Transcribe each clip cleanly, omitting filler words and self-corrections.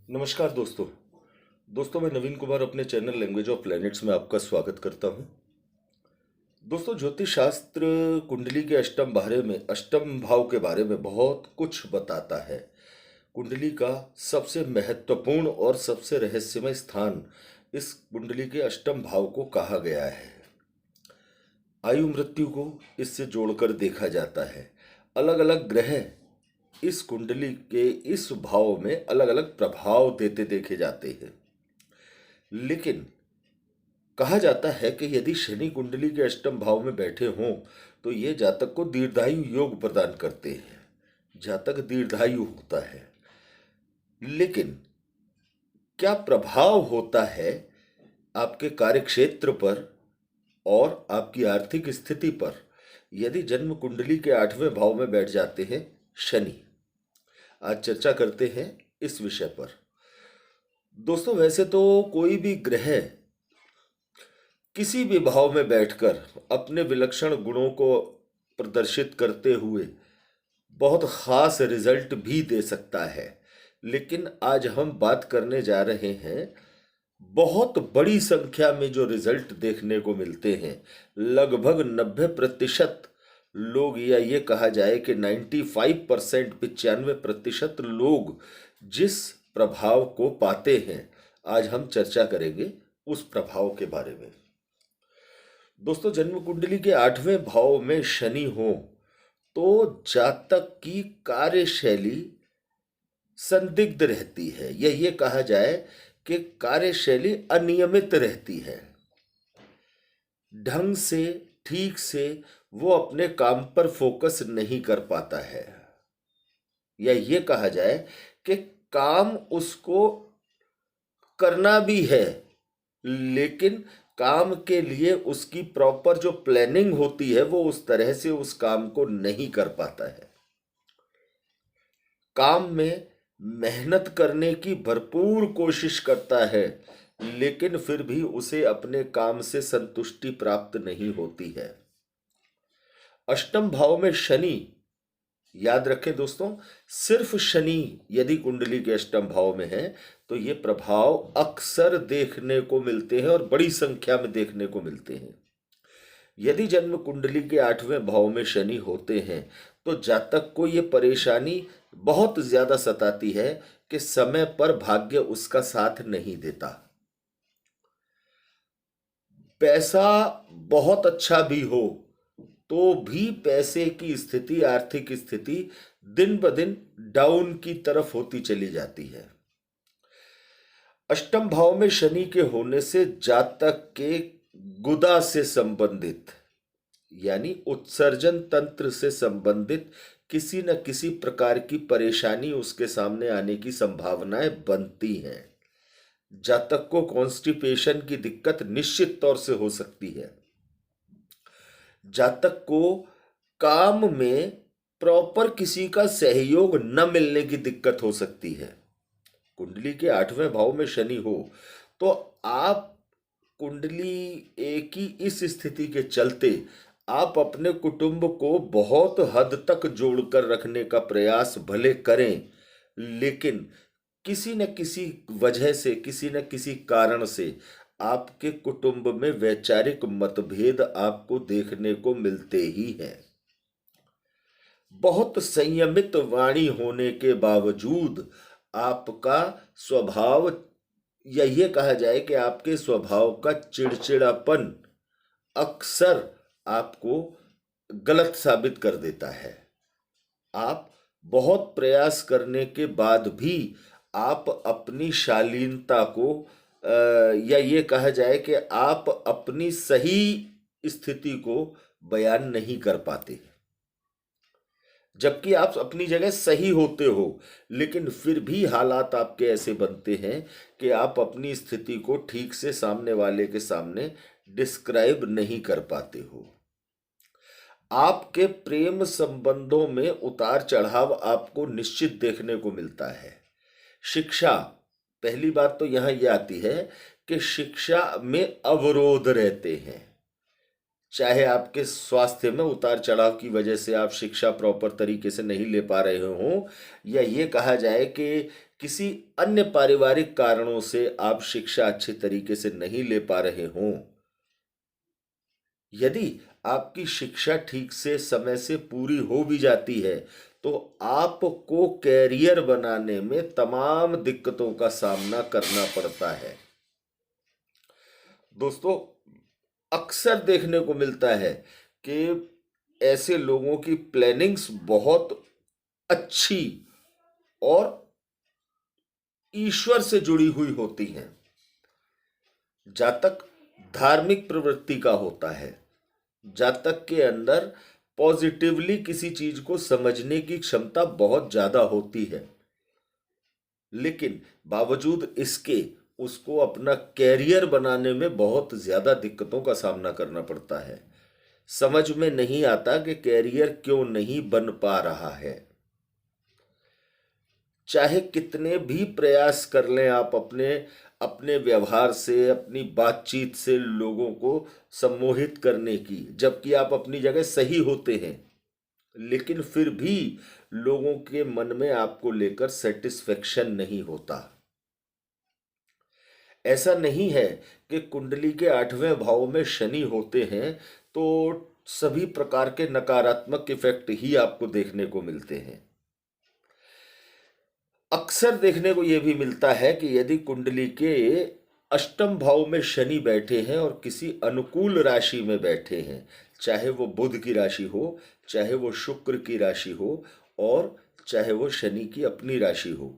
नमस्कार दोस्तों। मैं नवीन कुमार अपने चैनल लैंग्वेज ऑफ प्लैनेट्स में आपका स्वागत करता हूं। दोस्तों, ज्योतिष शास्त्र कुंडली के अष्टम भाव के बारे में बहुत कुछ बताता है। कुंडली का सबसे महत्वपूर्ण और सबसे रहस्यमय स्थान इस कुंडली के अष्टम भाव को कहा गया है। आयु मृत्यु को इससे जोड़कर देखा जाता है। अलग अलग ग्रह इस कुंडली के इस भाव में अलग अलग प्रभाव देते देखे जाते हैं। लेकिन कहा जाता है कि यदि शनि कुंडली के अष्टम भाव में बैठे हों तो ये जातक को दीर्घायु योग प्रदान करते हैं। जातक दीर्घायु होता है। लेकिन क्या प्रभाव होता है आपके कार्यक्षेत्र पर और आपकी आर्थिक स्थिति पर यदि जन्म कुंडली के 8वें भाव में बैठ जाते हैं शनि? आज चर्चा करते हैं इस विषय पर। दोस्तों, वैसे तो कोई भी ग्रह किसी भी भाव में बैठकर अपने विलक्षण गुणों को प्रदर्शित करते हुए बहुत खास रिजल्ट भी दे सकता है। लेकिन आज हम बात करने जा रहे हैं बहुत बड़ी संख्या में जो रिजल्ट देखने को मिलते हैं। लगभग 90% लोग, या ये कहा जाए कि 95%, 95% लोग जिस प्रभाव को पाते हैं, आज हम चर्चा करेंगे उस प्रभाव के बारे में। दोस्तों, जन्म कुंडली के 8वें भाव में शनि हो तो जातक की कार्यशैली संदिग्ध रहती है, या ये कहा जाए कि कार्यशैली अनियमित रहती है। ढंग से, ठीक से वो अपने काम पर फोकस नहीं कर पाता है, या ये कहा जाए कि काम उसको करना भी है लेकिन काम के लिए उसकी प्रॉपर जो प्लानिंग होती है वो उस तरह से उस काम को नहीं कर पाता है। काम में मेहनत करने की भरपूर कोशिश करता है लेकिन फिर भी उसे अपने काम से संतुष्टि प्राप्त नहीं होती है। अष्टम भाव में शनि, याद रखें दोस्तों, सिर्फ शनि यदि कुंडली के अष्टम भाव में है तो ये प्रभाव अक्सर देखने को मिलते हैं और बड़ी संख्या में देखने को मिलते हैं। यदि जन्म कुंडली के 8वें भाव में शनि होते हैं तो जातक को ये परेशानी बहुत ज्यादा सताती है कि समय पर भाग्य उसका साथ नहीं देता। पैसा बहुत अच्छा भी हो तो भी पैसे की स्थिति, आर्थिक स्थिति दिन ब दिन डाउन की तरफ होती चली जाती है। अष्टम भाव में शनि के होने से जातक के गुदा से संबंधित, यानी उत्सर्जन तंत्र से संबंधित किसी न किसी प्रकार की परेशानी उसके सामने आने की संभावनाएं बनती हैं। जातक को कॉन्स्टिपेशन की दिक्कत निश्चित तौर से हो सकती है। जातक को काम में प्रॉपर किसी का सहयोग न मिलने की दिक्कत हो सकती है। कुंडली के 8वें भाव में शनि हो तो आप कुंडली एक की इस स्थिति के चलते आप अपने कुटुंब को बहुत हद तक जोड़कर रखने का प्रयास भले करें, लेकिन किसी न किसी वजह से, किसी न किसी कारण से आपके कुटुंब में वैचारिक मतभेद आपको देखने को मिलते ही हैं। बहुत संयमित वाणी होने के बावजूद आपका स्वभाव, या ये कहा जाए कि आपके स्वभाव का चिड़चिड़ापन अक्सर आपको गलत साबित कर देता है। आप बहुत प्रयास करने के बाद भी आप अपनी शालीनता को, या ये कहा जाए कि आप अपनी सही स्थिति को बयान नहीं कर पाते, जबकि आप अपनी जगह सही होते हो, लेकिन फिर भी हालात आपके ऐसे बनते हैं कि आप अपनी स्थिति को ठीक से सामने वाले के सामने डिस्क्राइब नहीं कर पाते हो। आपके प्रेम संबंधों में उतार चढ़ाव आपको निश्चित देखने को मिलता है। शिक्षा, पहली बात तो यहां यह आती है कि शिक्षा में अवरोध रहते हैं। चाहे आपके स्वास्थ्य में उतार चढ़ाव की वजह से आप शिक्षा प्रॉपर तरीके से नहीं ले पा रहे हों, या ये कहा जाए कि किसी अन्य पारिवारिक कारणों से आप शिक्षा अच्छे तरीके से नहीं ले पा रहे हों, यदि आपकी शिक्षा ठीक से समय से पूरी हो भी जाती है तो आपको कैरियर बनाने में तमाम दिक्कतों का सामना करना पड़ता है। दोस्तों, अक्सर देखने को मिलता है कि ऐसे लोगों की प्लानिंग्स बहुत अच्छी और ईश्वर से जुड़ी हुई होती हैं। जातक धार्मिक प्रवृत्ति का होता है, जातक के अंदर पॉजिटिवली किसी चीज को समझने की क्षमता बहुत ज्यादा होती है, लेकिन बावजूद इसके उसको अपना कैरियर बनाने में बहुत ज्यादा दिक्कतों का सामना करना पड़ता है। समझ में नहीं आता कि कैरियर क्यों नहीं बन पा रहा है। चाहे कितने भी प्रयास कर लें आप अपने अपने व्यवहार से, अपनी बातचीत से लोगों को सम्मोहित करने की, जबकि आप अपनी जगह सही होते हैं, लेकिन फिर भी लोगों के मन में आपको लेकर सेटिस्फेक्शन नहीं होता। ऐसा नहीं है कि कुंडली के 8वें भाव में शनि होते हैं तो सभी प्रकार के नकारात्मक इफेक्ट ही आपको देखने को मिलते हैं। अक्सर देखने को यह भी मिलता है कि यदि कुंडली के अष्टम भाव में शनि बैठे हैं और किसी अनुकूल राशि में बैठे हैं, चाहे वो बुध की राशि हो, चाहे वो शुक्र की राशि हो, और चाहे वो शनि की अपनी राशि हो,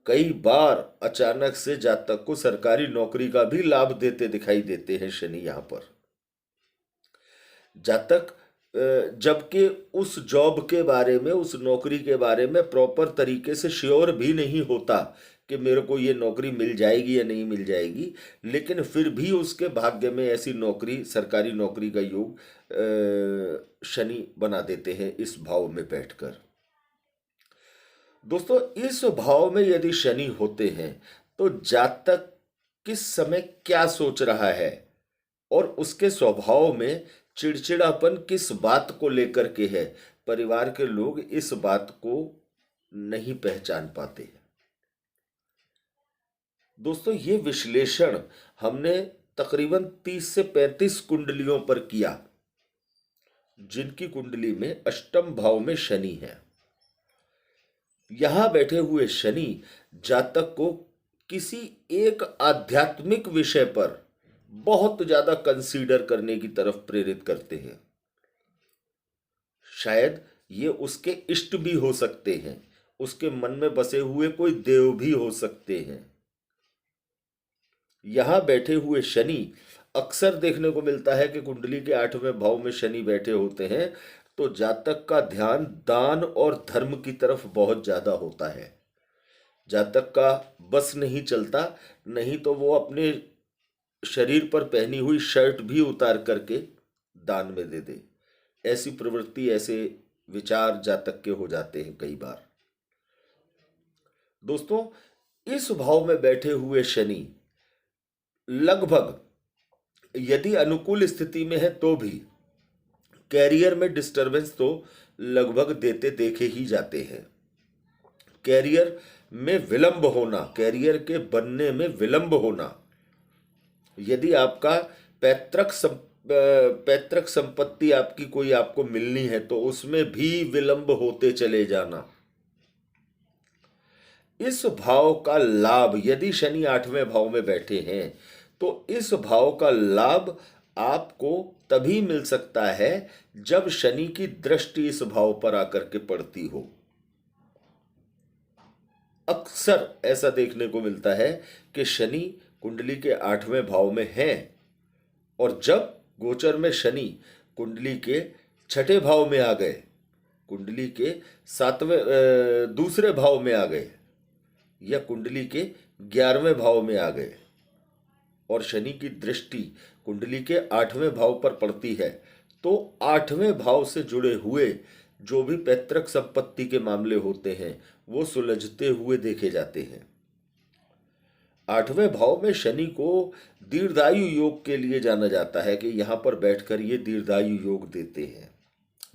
कई बार अचानक से जातक को सरकारी नौकरी का भी लाभ देते दिखाई देते हैं शनि यहां पर। जातक जबकि उस जॉब के बारे में, उस नौकरी के बारे में प्रॉपर तरीके से श्योर भी नहीं होता कि मेरे को ये नौकरी मिल जाएगी या नहीं मिल जाएगी, लेकिन फिर भी उसके भाग्य में ऐसी नौकरी, सरकारी नौकरी का योग शनि बना देते हैं इस भाव में बैठकर। दोस्तों, इस भाव में यदि शनि होते हैं तो जातक किस समय क्या सोच रहा है और उसके स्वभाव में चिड़चिड़ापन किस बात को लेकर के है, परिवार के लोग इस बात को नहीं पहचान पाते। दोस्तों, ये विश्लेषण हमने तकरीबन 30 से 35 कुंडलियों पर किया जिनकी कुंडली में अष्टम भाव में शनि है। यहां बैठे हुए शनि जातक को किसी एक आध्यात्मिक विषय पर बहुत ज्यादा कंसीडर करने की तरफ प्रेरित करते हैं। शायद ये उसके इष्ट भी हो सकते हैं, उसके मन में बसे हुए कोई देव भी हो सकते हैं। यहां बैठे हुए शनि अक्सर देखने को मिलता है कि कुंडली के 8वें भाव में शनि बैठे होते हैं तो जातक का ध्यान दान और धर्म की तरफ बहुत ज्यादा होता है। जातक का बस नहीं चलता, नहीं तो वो अपने शरीर पर पहनी हुई शर्ट भी उतार करके दान में दे दे। ऐसी प्रवृत्ति, ऐसे विचार जातक के हो जाते हैं कई बार। दोस्तों, इस भाव में बैठे हुए शनि लगभग यदि अनुकूल स्थिति में है तो भी कैरियर में डिस्टरबेंस तो लगभग देते देखे ही जाते हैं। कैरियर में विलंब होना, कैरियर के बनने में विलंब होना, यदि आपका पैतृक संपत्ति आपकी कोई आपको मिलनी है तो उसमें भी विलंब होते चले जाना। इस भाव का लाभ, यदि शनि 8वें भाव में बैठे हैं तो इस भाव का लाभ आपको तभी मिल सकता है जब शनि की दृष्टि इस भाव पर आकर के पड़ती हो। अक्सर ऐसा देखने को मिलता है कि शनि कुंडली के 8वें भाव में हैं और जब गोचर में शनि कुंडली के 6ठे भाव में आ गए, कुंडली के 7वें दूसरे भाव में आ गए, या कुंडली के 11वें भाव में आ गए और शनि की दृष्टि कुंडली के 8वें भाव पर पड़ती है, तो 8वें भाव से जुड़े हुए जो भी पैतृक संपत्ति के मामले होते हैं वो सुलझते हुए देखे जाते हैं। 8वें भाव में शनि को दीर्घायु योग के लिए जाना जाता है कि यहाँ पर बैठकर ये दीर्घायु योग देते हैं।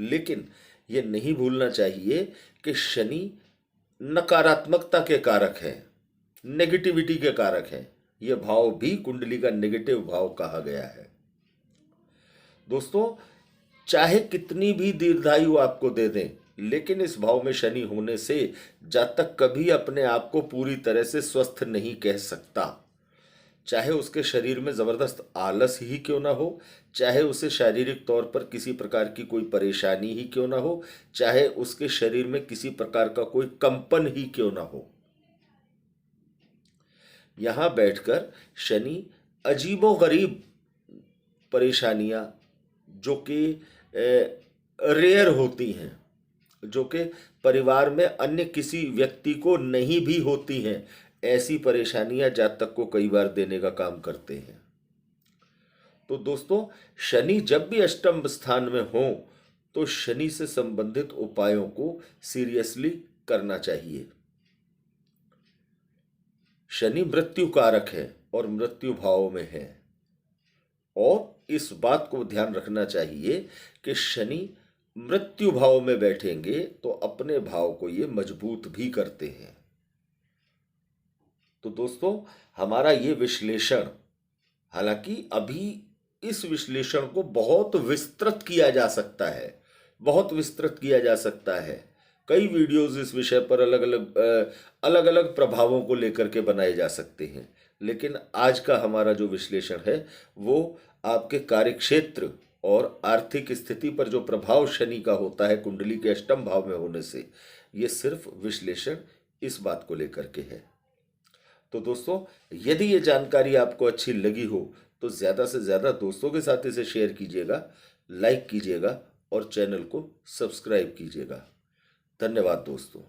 लेकिन ये नहीं भूलना चाहिए कि शनि नकारात्मकता के कारक है, नेगेटिविटी के कारक है। यह भाव भी कुंडली का नेगेटिव भाव कहा गया है। दोस्तों, चाहे कितनी भी दीर्घायु आपको दे दें, लेकिन इस भाव में शनि होने से जातक कभी अपने आप को पूरी तरह से स्वस्थ नहीं कह सकता। चाहे उसके शरीर में जबरदस्त आलस ही क्यों ना हो, चाहे उसे शारीरिक तौर पर किसी प्रकार की कोई परेशानी ही क्यों ना हो, चाहे उसके शरीर में किसी प्रकार का कोई कंपन ही क्यों ना हो, यहां बैठकर शनि अजीबोगरीब परेशानियां जो कि रेयर होती हैं, जो कि परिवार में अन्य किसी व्यक्ति को नहीं भी होती हैं, ऐसी परेशानियां जातक को कई बार देने का काम करते हैं। तो दोस्तों, शनि जब भी अष्टम स्थान में हो तो शनि से संबंधित उपायों को सीरियसली करना चाहिए। शनि मृत्यु कारक है और मृत्यु भाव में है, और इस बात को ध्यान रखना चाहिए कि शनि मृत्यु भाव में बैठेंगे तो अपने भाव को ये मजबूत भी करते हैं। तो दोस्तों, हमारा ये विश्लेषण, हालांकि अभी इस विश्लेषण को बहुत विस्तृत किया जा सकता है, बहुत विस्तृत किया जा सकता है। कई वीडियोस इस विषय पर अलग अलग प्रभावों को लेकर के बनाए जा सकते हैं, लेकिन आज का हमारा जो विश्लेषण है वो आपके कार्यक्षेत्र और आर्थिक स्थिति पर जो प्रभाव शनि का होता है कुंडली के अष्टम भाव में होने से, ये सिर्फ विश्लेषण इस बात को लेकर के है। तो दोस्तों, यदि ये जानकारी आपको अच्छी लगी हो तो ज़्यादा से ज़्यादा दोस्तों के साथ इसे शेयर कीजिएगा, लाइक कीजिएगा और चैनल को सब्सक्राइब कीजिएगा। धन्यवाद दोस्तों।